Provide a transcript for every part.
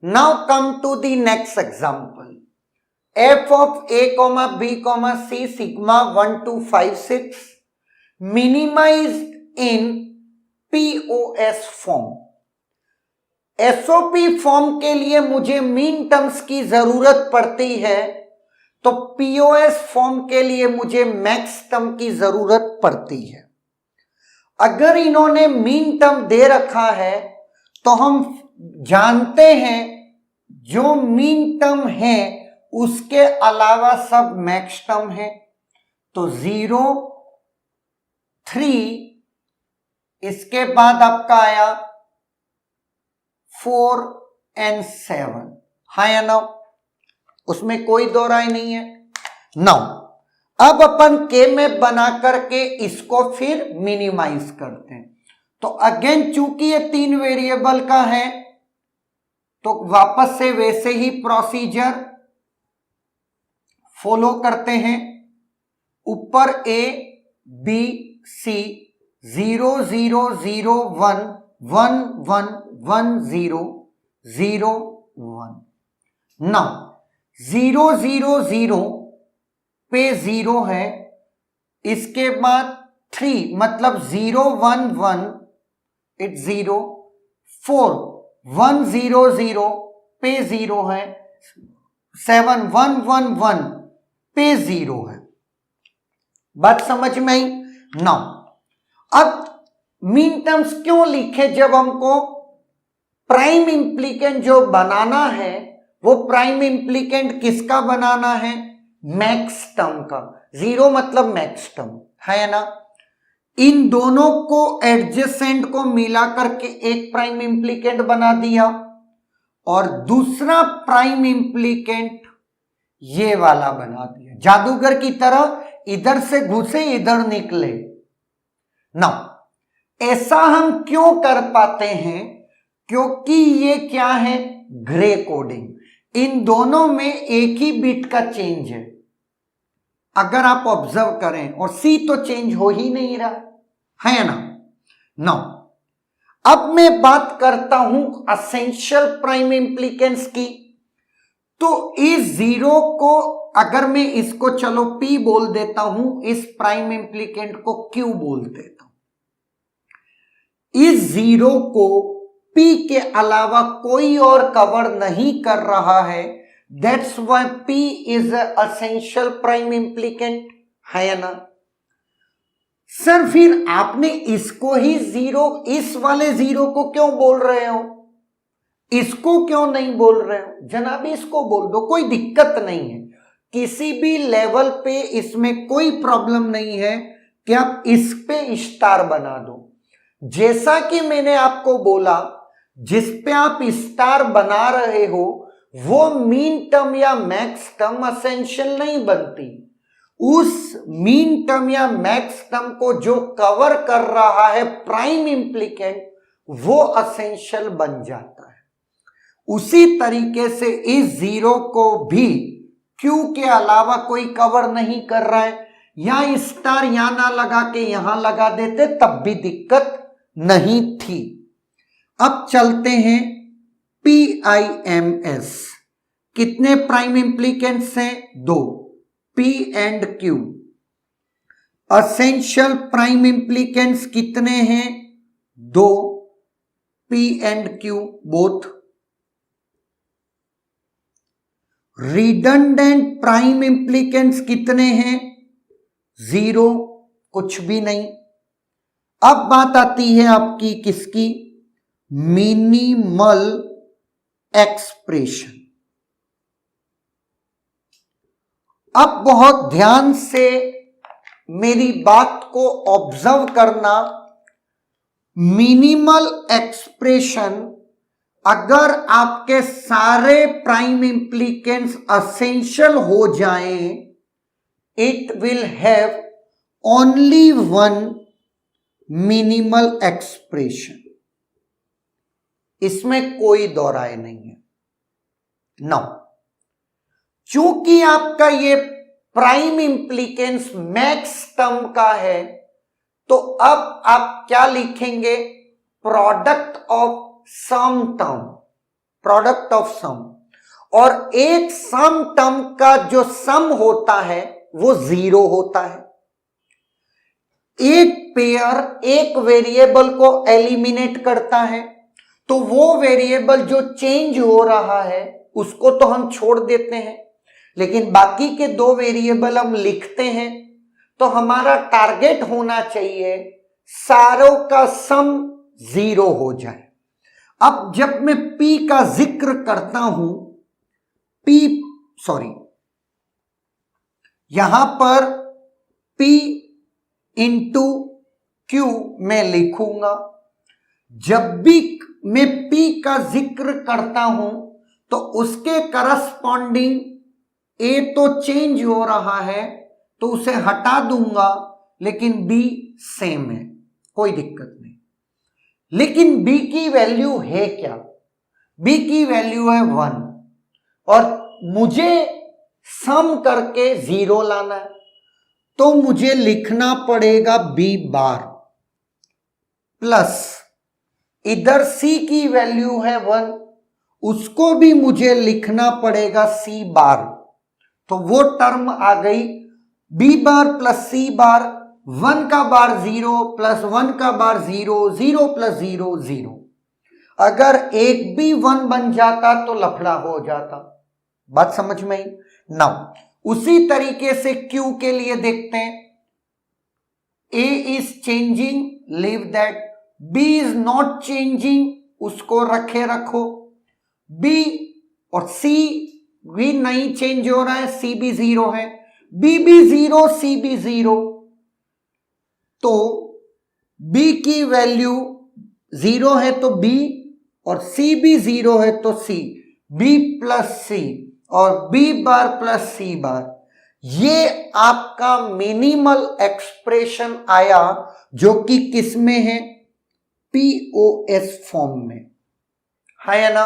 Now come to the next example. F of A, B, C, sigma 1 to 5, 6 minimized in POS form. SOP form के लिए मुझे mean terms की जरूरत पड़ती है, तो POS फॉर्म के लिए मुझे मैक्स टर्म की जरूरत पड़ती है। अगर इन्होंने मीन टर्म दे रखा है तो हम जानते हैं जो मीन टर्म है उसके अलावा सब मैक्स टर्म है। तो 0, 3, इसके बाद आपका आया 4 and 7, हाँ या ना, उसमें कोई दो राय नहीं है। नाउ अब अपन के मैप बना करके इसको फिर मिनिमाइज करते हैं। तो अगेन चूंकि ये 3 वेरिएबल का है तो वापस से वैसे ही प्रोसीजर फॉलो करते हैं। ऊपर A, B, C 0, 0, 0, 1, 1, 1, 1, 0, 0, 1। नाउ 0, 0, 0 पे 0 है, इसके बाद 3 मतलब 0, 1, 1 इट्स 0, 4 1, 0, 0 पे 0 है, 7 1, 1, 1 पे 0 है। बात समझ में आई? नाउ अब मीन टर्म्स क्यों लिखे? जब हमको प्राइम इंप्लीकेंट जो बनाना है वो प्राइम इंप्लीकेंट किसका बनाना है? मैक्स टर्म का। 0 मतलब मैक्स टर्म है ना। इन दोनों को एडजेसेंट को मिला करके एक प्राइम इंप्लीकेंट बना दिया और दूसरा प्राइम इंप्लीकेंट ये वाला बना दिया। जादूगर की तरह इधर से घुसे इधर निकले ना। ऐसा हम क्यों कर पाते हैं? क्योंकि ये क्या है? Grey coding. इन दोनों में एक ही बिट का चेंज है अगर आप ऑब्जर्व करें, और C तो चेंज हो ही नहीं रहा है ना। नाउ अब मैं बात करता हूं असेंशियल प्राइम इंप्लीकेंट्स की। तो इस 0 को अगर मैं इसको चलो P बोल देता हूं, इस प्राइम इंप्लीकेंट को Q बोल देता हूं। इस 0 को P के अलावा कोई और कवर नहीं कर रहा है, that's why P is essential prime implicant है ना। सर फिर आपने इसको ही 0, इस वाले 0 को क्यों बोल रहे हो, इसको क्यों नहीं बोल रहे हो? जनाब इसको बोल दो, कोई दिक्कत नहीं है। किसी भी लेवल पे इसमें कोई प्रॉब्लम नहीं है कि आप इस पे स्टार बना दो। जैसा कि मैंने आपको बोला, जिस पे आप स्टार बना रहे हो वो मीन टर्म या मैक्स टर्म असेंशियल नहीं बनती। उस मीन टर्म या मैक्स टर्म को जो कवर कर रहा है प्राइम इंप्लीकेंट, वो असेंशियल बन जाता है। उसी तरीके से इस 0 को भी Q के अलावा कोई कवर नहीं कर रहा है। यहां स्टार यहां ना लगा के यहां लगा देते तब भी दिक्कत नहीं थी। अब चलते हैं PIMS। कितने प्राइम इंप्लीकेंट्स हैं? 2, P and Q। Essential prime implicants कितने हैं? 2, P and Q both. Redundant prime implicants कितने हैं? 0, कुछ भी नहीं। अब बात आती है आपकी किसकी? Minimal expression. अब बहुत ध्यान से मेरी बात को ऑब्जर्व करना। मिनिमल एक्सप्रेशन अगर आपके सारे प्राइम इंप्लीकेंट्स असेंशियल हो जाएं, it will have only one minimal expression. इसमें कोई दो राय नहीं है। नो, चूंकि आपका ये प्राइम इंप्लीकेंस मैक्स टर्म का है, तो अब आप क्या लिखेंगे? Product of sum term. Product of sum, और एक सम टर्म का जो सम होता है वो 0 होता है। एक पेयर एक वेरिएबल को एलिमिनेट करता है, तो वो वेरिएबल जो चेंज हो रहा है उसको तो हम छोड़ देते हैं, लेकिन बाकी के 2 वेरिएबल हम लिखते हैं। तो हमारा टारगेट होना चाहिए सारों का सम 0 हो जाए। अब जब मैं P का जिक्र करता हूं, यहां पर P इंटू Q मैं लिखूंगा। जब भी मैं P का जिक्र करता हूं तो उसके करस्पॉन्डिंग A तो चेंज हो रहा है तो उसे हटा दूंगा, लेकिन B सेम है, कोई दिक्कत नहीं। लेकिन B की वैल्यू है क्या? B की वैल्यू है 1 और मुझे सम करके 0 लाना है, तो मुझे लिखना पड़ेगा B बार प्लस इधर C की वैल्यू है 1, उसको भी मुझे लिखना पड़ेगा C बार। तो वो टर्म आ गई B बार प्लस C बार, 1 का बार 0 प्लस 1 का बार 0, 0 प्लस 0 0। अगर एक भी 1 बन जाता तो लफड़ा हो जाता। बात समझ में आई? नाउ उसी तरीके से Q के लिए देखते हैं। A is changing, leave that. B is not changing, उसको रखे रखो। B और C भी नहीं चेंज हो रहा है, C भी 0 है, B भी 0, C भी 0। तो B की वैल्यू 0 है तो B, और C भी 0 है तो C, B प्लस C और B बार प्लस C बार। ये आपका मिनिमल एक्सप्रेशन आया, जो कि किस में है? POS फॉर्म में है ना।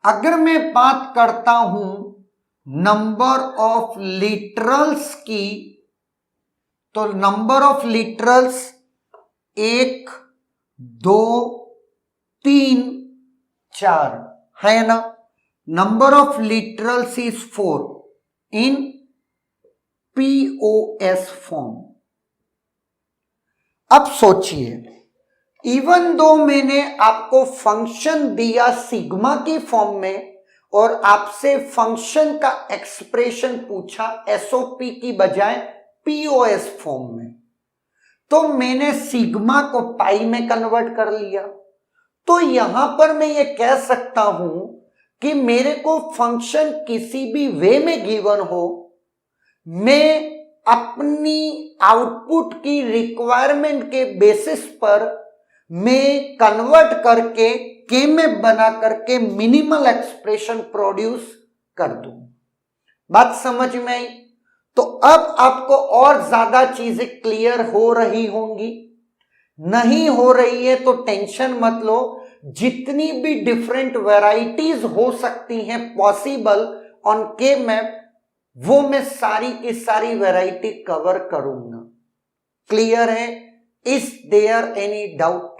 अगर मैं बात करता हूं नंबर ऑफ लिटरल्स की, तो नंबर ऑफ लिटरल्स 1 2 3 4 है ना। Number of literals is 4 in POS form. अब सोचिए, इवन दो मैंने आपको फंक्शन दिया सिग्मा की फॉर्म में और आपसे फंक्शन का एक्सप्रेशन पूछा SOP की बजाय POS फॉर्म में, तो मैंने सिग्मा को पाई में कन्वर्ट कर लिया। तो यहां पर मैं ये कह सकता हूं कि मेरे को फंक्शन किसी भी वे में गिवन हो, मैं अपनी आउटपुट की रिक्वायरमेंट के बेसिस पर मैं कन्वर्ट करके के में बना करके मिनिमल एक्सप्रेशन प्रोड्यूस कर दूं। बात समझ में आई? तो अब आपको और ज्यादा चीजें क्लियर हो रही होंगी। नहीं हो रही है तो टेंशन मत लो, जितनी भी डिफरेंट वैरायटीज हो सकती हैं पॉसिबल ऑन के मैप, वो मैं सारी की सारी वैरायटी कवर करूंगा। क्लियर है? Is there any doubt?